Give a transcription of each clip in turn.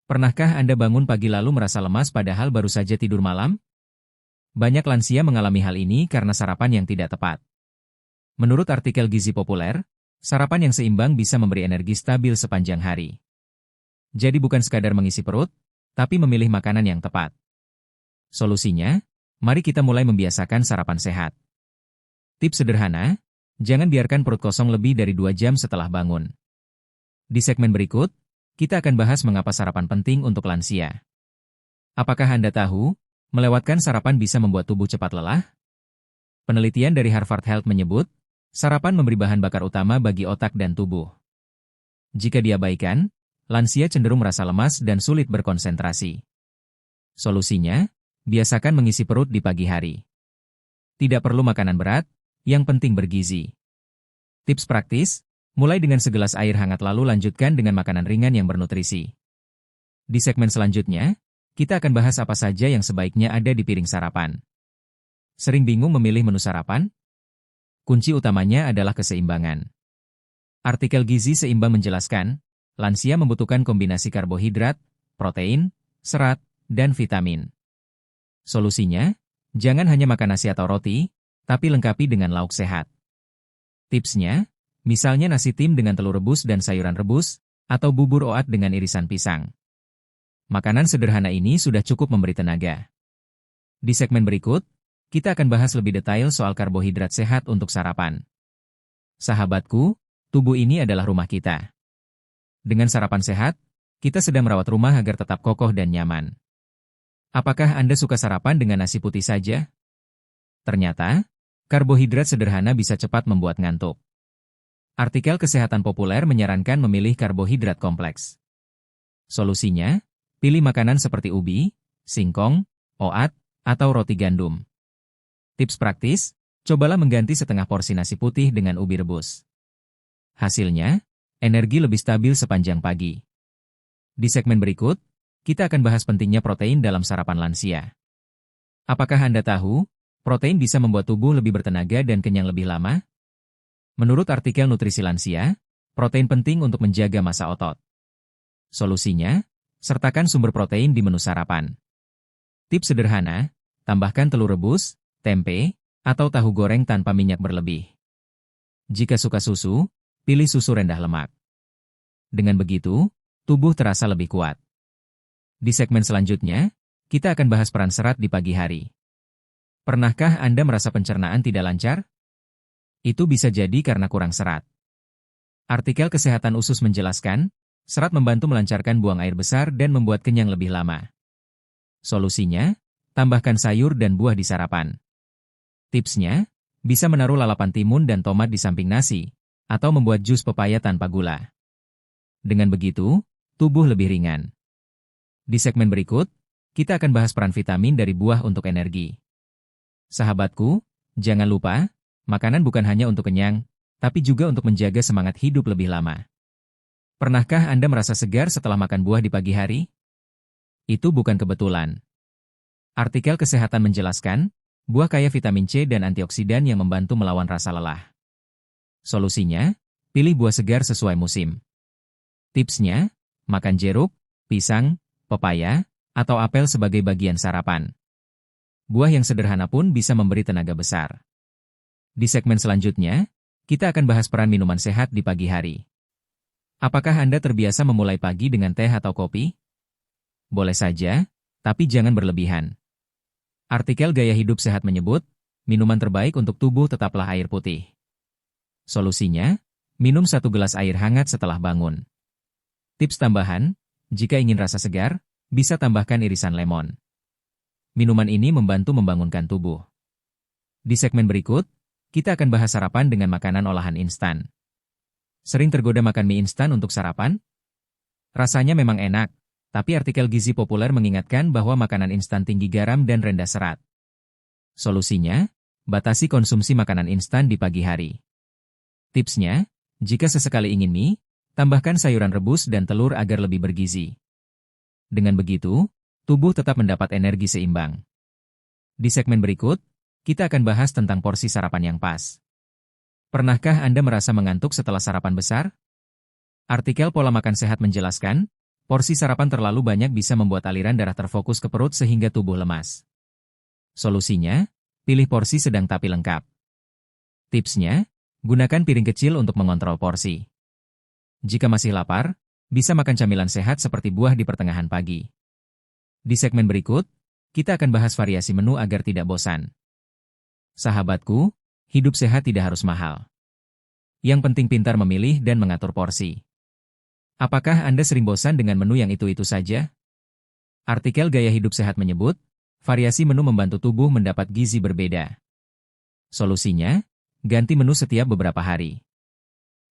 Pernahkah Anda bangun pagi lalu merasa lemas padahal baru saja tidur malam? Banyak lansia mengalami hal ini karena sarapan yang tidak tepat. Menurut artikel gizi populer, sarapan yang seimbang bisa memberi energi stabil sepanjang hari. Jadi bukan sekadar mengisi perut, tapi memilih makanan yang tepat. Solusinya, mari kita mulai membiasakan sarapan sehat. Tips sederhana, jangan biarkan perut kosong lebih dari 2 jam setelah bangun. Di segmen berikut, kita akan bahas mengapa sarapan penting untuk lansia. Apakah Anda tahu, melewatkan sarapan bisa membuat tubuh cepat lelah? Penelitian dari Harvard Health menyebut, sarapan memberi bahan bakar utama bagi otak dan tubuh. Jika diabaikan, lansia cenderung merasa lemas dan sulit berkonsentrasi. Solusinya, biasakan mengisi perut di pagi hari. Tidak perlu makanan berat, yang penting bergizi. Tips praktis, mulai dengan segelas air hangat lalu lanjutkan dengan makanan ringan yang bernutrisi. Di segmen selanjutnya, kita akan bahas apa saja yang sebaiknya ada di piring sarapan. Sering bingung memilih menu sarapan? Kunci utamanya adalah keseimbangan. Artikel Gizi Seimbang menjelaskan, lansia membutuhkan kombinasi karbohidrat, protein, serat, dan vitamin. Solusinya, jangan hanya makan nasi atau roti, tapi lengkapi dengan lauk sehat. Tipsnya, misalnya nasi tim dengan telur rebus dan sayuran rebus, atau bubur oat dengan irisan pisang. Makanan sederhana ini sudah cukup memberi tenaga. Di segmen berikut, kita akan bahas lebih detail soal karbohidrat sehat untuk sarapan. Sahabatku, tubuh ini adalah rumah kita. Dengan sarapan sehat, kita sedang merawat rumah agar tetap kokoh dan nyaman. Apakah Anda suka sarapan dengan nasi putih saja? Ternyata, karbohidrat sederhana bisa cepat membuat ngantuk. Artikel kesehatan populer menyarankan memilih karbohidrat kompleks. Solusinya, pilih makanan seperti ubi, singkong, oat, atau roti gandum. Tips praktis, cobalah mengganti setengah porsi nasi putih dengan ubi rebus. Hasilnya, energi lebih stabil sepanjang pagi. Di segmen berikut, kita akan bahas pentingnya protein dalam sarapan lansia. Apakah Anda tahu, protein bisa membuat tubuh lebih bertenaga dan kenyang lebih lama? Menurut artikel Nutrisi Lansia, protein penting untuk menjaga massa otot. Solusinya, sertakan sumber protein di menu sarapan. Tips sederhana, tambahkan telur rebus, tempe, atau tahu goreng tanpa minyak berlebih. Jika suka susu, pilih susu rendah lemak. Dengan begitu, tubuh terasa lebih kuat. Di segmen selanjutnya, kita akan bahas peran serat di pagi hari. Pernahkah Anda merasa pencernaan tidak lancar? Itu bisa jadi karena kurang serat. Artikel Kesehatan Usus menjelaskan, serat membantu melancarkan buang air besar dan membuat kenyang lebih lama. Solusinya, tambahkan sayur dan buah di sarapan. Tipsnya, bisa menaruh lalapan timun dan tomat di samping nasi, atau membuat jus pepaya tanpa gula. Dengan begitu, tubuh lebih ringan. Di segmen berikut, kita akan bahas peran vitamin dari buah untuk energi. Sahabatku, jangan lupa, makanan bukan hanya untuk kenyang, tapi juga untuk menjaga semangat hidup lebih lama. Pernahkah Anda merasa segar setelah makan buah di pagi hari? Itu bukan kebetulan. Artikel Kesehatan menjelaskan, buah kaya vitamin C dan antioksidan yang membantu melawan rasa lelah. Solusinya, pilih buah segar sesuai musim. Tipsnya, makan jeruk, pisang, pepaya, atau apel sebagai bagian sarapan. Buah yang sederhana pun bisa memberi tenaga besar. Di segmen selanjutnya, kita akan bahas peran minuman sehat di pagi hari. Apakah Anda terbiasa memulai pagi dengan teh atau kopi? Boleh saja, tapi jangan berlebihan. Artikel Gaya Hidup Sehat menyebut, minuman terbaik untuk tubuh tetaplah air putih. Solusinya, minum 1 gelas air hangat setelah bangun. Tips tambahan, jika ingin rasa segar, bisa tambahkan irisan lemon. Minuman ini membantu membangunkan tubuh. Di segmen berikut, kita akan bahas sarapan dengan makanan olahan instan. Sering tergoda makan mie instan untuk sarapan? Rasanya memang enak, tapi artikel gizi populer mengingatkan bahwa makanan instan tinggi garam dan rendah serat. Solusinya, batasi konsumsi makanan instan di pagi hari. Tipsnya, jika sesekali ingin mie, tambahkan sayuran rebus dan telur agar lebih bergizi. Dengan begitu, tubuh tetap mendapat energi seimbang. Di segmen berikut, kita akan bahas tentang porsi sarapan yang pas. Pernahkah Anda merasa mengantuk setelah sarapan besar? Artikel Pola Makan Sehat menjelaskan, Porsi sarapan terlalu banyak bisa membuat aliran darah terfokus ke perut sehingga tubuh lemas. Solusinya, pilih porsi sedang tapi lengkap. Tipsnya, gunakan piring kecil untuk mengontrol porsi. Jika masih lapar, bisa makan camilan sehat seperti buah di pertengahan pagi. Di segmen berikut, kita akan bahas variasi menu agar tidak bosan. Sahabatku, hidup sehat tidak harus mahal. Yang penting pintar memilih dan mengatur porsi. Apakah Anda sering bosan dengan menu yang itu-itu saja? Artikel Gaya Hidup Sehat menyebut, variasi menu membantu tubuh mendapat gizi berbeda. Solusinya, ganti menu setiap beberapa hari.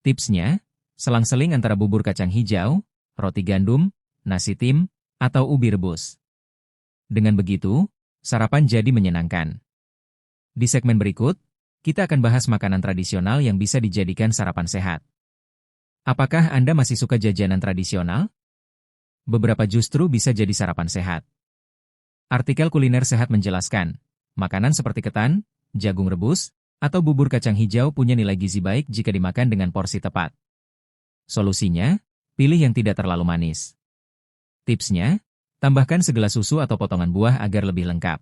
Tipsnya, selang-seling antara bubur kacang hijau, roti gandum, nasi tim, atau ubi rebus. Dengan begitu, sarapan jadi menyenangkan. Di segmen berikut, kita akan bahas makanan tradisional yang bisa dijadikan sarapan sehat. Apakah Anda masih suka jajanan tradisional? Beberapa justru bisa jadi sarapan sehat. Artikel Kuliner Sehat menjelaskan, makanan seperti ketan, jagung rebus, atau bubur kacang hijau punya nilai gizi baik jika dimakan dengan porsi tepat. Solusinya, pilih yang tidak terlalu manis. Tipsnya, tambahkan segelas susu atau potongan buah agar lebih lengkap.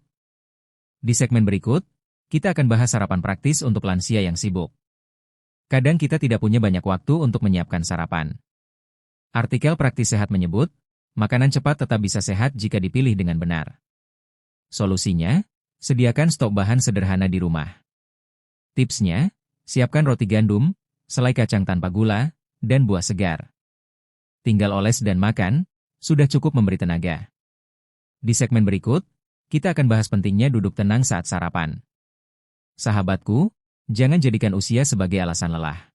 Di segmen berikut, kita akan bahas sarapan praktis untuk lansia yang sibuk. Kadang kita tidak punya banyak waktu untuk menyiapkan sarapan. Artikel Praktis Sehat menyebut, makanan cepat tetap bisa sehat jika dipilih dengan benar. Solusinya, sediakan stok bahan sederhana di rumah. Tipsnya, siapkan roti gandum, selai kacang tanpa gula, dan buah segar. Tinggal oles dan makan, sudah cukup memberi tenaga. Di segmen berikut, kita akan bahas pentingnya duduk tenang saat sarapan. Sahabatku, jangan jadikan usia sebagai alasan lelah.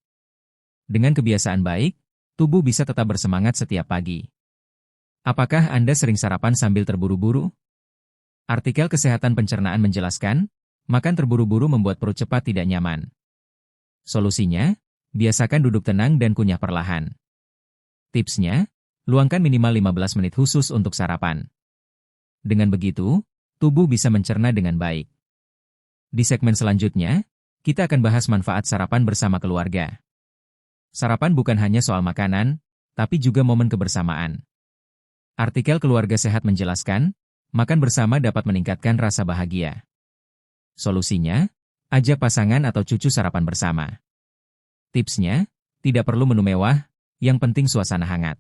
Dengan kebiasaan baik, tubuh bisa tetap bersemangat setiap pagi. Apakah Anda sering sarapan sambil terburu-buru? Artikel Kesehatan Pencernaan menjelaskan, makan terburu-buru membuat perut cepat tidak nyaman. Solusinya, biasakan duduk tenang dan kunyah perlahan. Tipsnya, luangkan minimal 15 menit khusus untuk sarapan. Dengan begitu, tubuh bisa mencerna dengan baik. Di segmen selanjutnya, kita akan bahas manfaat sarapan bersama keluarga. Sarapan bukan hanya soal makanan, tapi juga momen kebersamaan. Artikel Keluarga Sehat menjelaskan, makan bersama dapat meningkatkan rasa bahagia. Solusinya, ajak pasangan atau cucu sarapan bersama. Tipsnya, tidak perlu menu mewah, yang penting suasana hangat.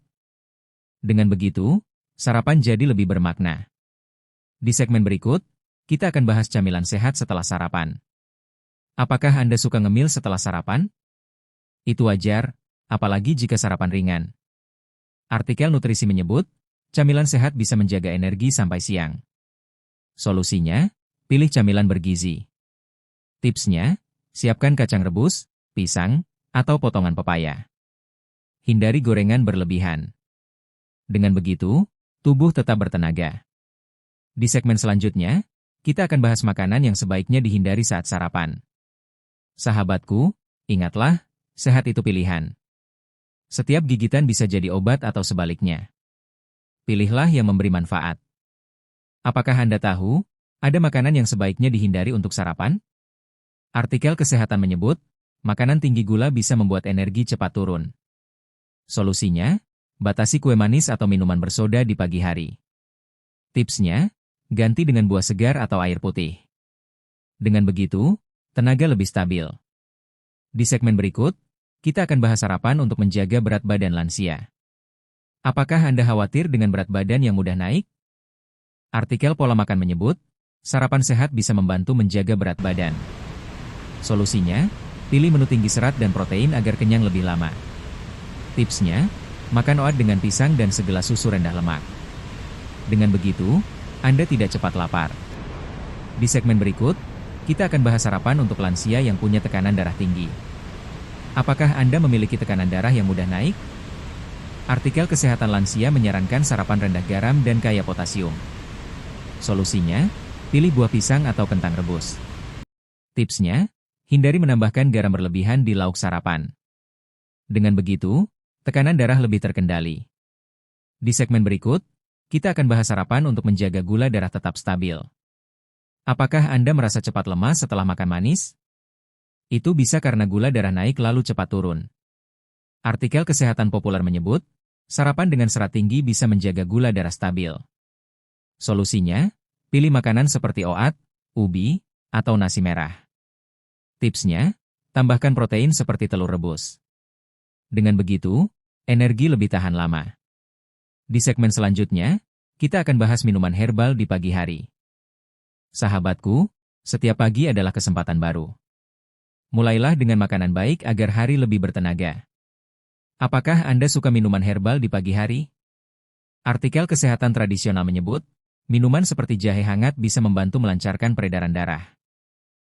Dengan begitu, sarapan jadi lebih bermakna. Di segmen berikut, kita akan bahas camilan sehat setelah sarapan. Apakah Anda suka ngemil setelah sarapan? Itu wajar, apalagi jika sarapan ringan. Artikel Nutrisi menyebut, camilan sehat bisa menjaga energi sampai siang. Solusinya, pilih camilan bergizi. Tipsnya, siapkan kacang rebus, pisang, atau potongan pepaya. Hindari gorengan berlebihan. Dengan begitu, tubuh tetap bertenaga. Di segmen selanjutnya, kita akan bahas makanan yang sebaiknya dihindari saat sarapan. Sahabatku, ingatlah, sehat itu pilihan. Setiap gigitan bisa jadi obat atau sebaliknya. Pilihlah yang memberi manfaat. Apakah Anda tahu, ada makanan yang sebaiknya dihindari untuk sarapan? Artikel Kesehatan menyebut, makanan tinggi gula bisa membuat energi cepat turun. Solusinya, batasi kue manis atau minuman bersoda di pagi hari. Tipsnya, ganti dengan buah segar atau air putih. Dengan begitu, tenaga lebih stabil. Di segmen berikut, kita akan bahas sarapan untuk menjaga berat badan lansia. Apakah Anda khawatir dengan berat badan yang mudah naik? Artikel Pola Makan menyebut, sarapan sehat bisa membantu menjaga berat badan. Solusinya, pilih menu tinggi serat dan protein agar kenyang lebih lama. Tipsnya, makan oat dengan pisang dan segelas susu rendah lemak. Dengan begitu, Anda tidak cepat lapar. Di segmen berikut, kita akan bahas sarapan untuk lansia yang punya tekanan darah tinggi. Apakah Anda memiliki tekanan darah yang mudah naik? Artikel Kesehatan Lansia menyarankan sarapan rendah garam dan kaya potasium. Solusinya, pilih buah pisang atau kentang rebus. Tipsnya, hindari menambahkan garam berlebihan di lauk sarapan. Dengan begitu, tekanan darah lebih terkendali. Di segmen berikut, kita akan bahas sarapan untuk menjaga gula darah tetap stabil. Apakah Anda merasa cepat lemas setelah makan manis? Itu bisa karena gula darah naik lalu cepat turun. Artikel Kesehatan Populer menyebut, Sarapan dengan serat tinggi bisa menjaga gula darah stabil. Solusinya, pilih makanan seperti oat, ubi, atau nasi merah. Tipsnya, tambahkan protein seperti telur rebus. Dengan begitu, energi lebih tahan lama. Di segmen selanjutnya, kita akan bahas minuman herbal di pagi hari. Sahabatku, setiap pagi adalah kesempatan baru. Mulailah dengan makanan baik agar hari lebih bertenaga. Apakah Anda suka minuman herbal di pagi hari? Artikel kesehatan tradisional menyebut, minuman seperti jahe hangat bisa membantu melancarkan peredaran darah.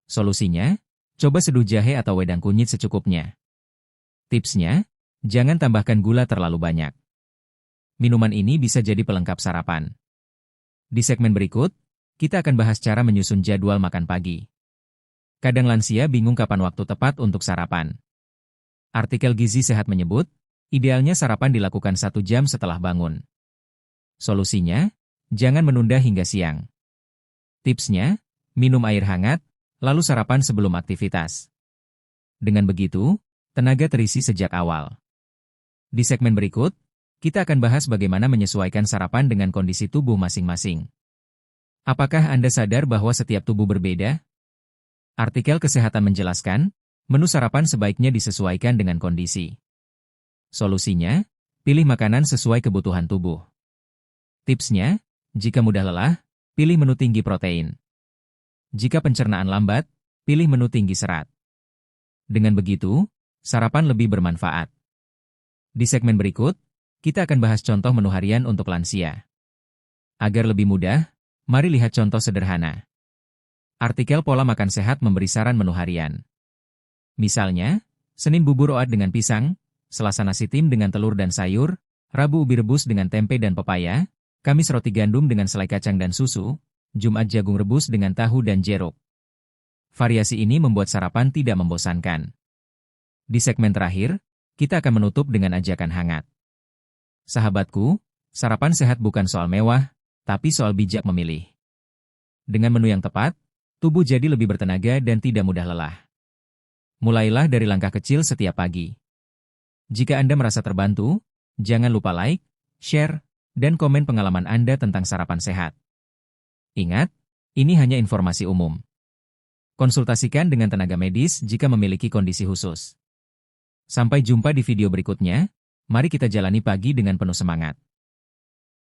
Solusinya, coba seduh jahe atau wedang kunyit secukupnya. Tipsnya, jangan tambahkan gula terlalu banyak. Minuman ini bisa jadi pelengkap sarapan. Di segmen berikut, kita akan bahas cara menyusun jadwal makan pagi. Kadang lansia bingung kapan waktu tepat untuk sarapan. Artikel Gizi Sehat menyebut, idealnya sarapan dilakukan 1 jam setelah bangun. Solusinya, jangan menunda hingga siang. Tipsnya, minum air hangat, lalu sarapan sebelum aktivitas. Dengan begitu, tenaga terisi sejak awal. Di segmen berikut, kita akan bahas bagaimana menyesuaikan sarapan dengan kondisi tubuh masing-masing. Apakah Anda sadar bahwa setiap tubuh berbeda? Artikel kesehatan menjelaskan, menu sarapan sebaiknya disesuaikan dengan kondisi. Solusinya, pilih makanan sesuai kebutuhan tubuh. Tipsnya, jika mudah lelah, pilih menu tinggi protein. Jika pencernaan lambat, pilih menu tinggi serat. Dengan begitu, sarapan lebih bermanfaat. Di segmen berikut, kita akan bahas contoh menu harian untuk lansia. Agar lebih mudah, mari lihat contoh sederhana. Artikel Pola Makan Sehat memberi saran menu harian. Misalnya, Senin bubur oat dengan pisang, Selasa nasi tim dengan telur dan sayur, Rabu ubi rebus dengan tempe dan pepaya, Kamis roti gandum dengan selai kacang dan susu, Jumat jagung rebus dengan tahu dan jeruk. Variasi ini membuat sarapan tidak membosankan. Di segmen terakhir, kita akan menutup dengan ajakan hangat. Sahabatku, sarapan sehat bukan soal mewah, tapi soal bijak memilih. Dengan menu yang tepat, tubuh jadi lebih bertenaga dan tidak mudah lelah. Mulailah dari langkah kecil setiap pagi. Jika Anda merasa terbantu, jangan lupa like, share, dan komen pengalaman Anda tentang sarapan sehat. Ingat, ini hanya informasi umum. Konsultasikan dengan tenaga medis jika memiliki kondisi khusus. Sampai jumpa di video berikutnya, mari kita jalani pagi dengan penuh semangat.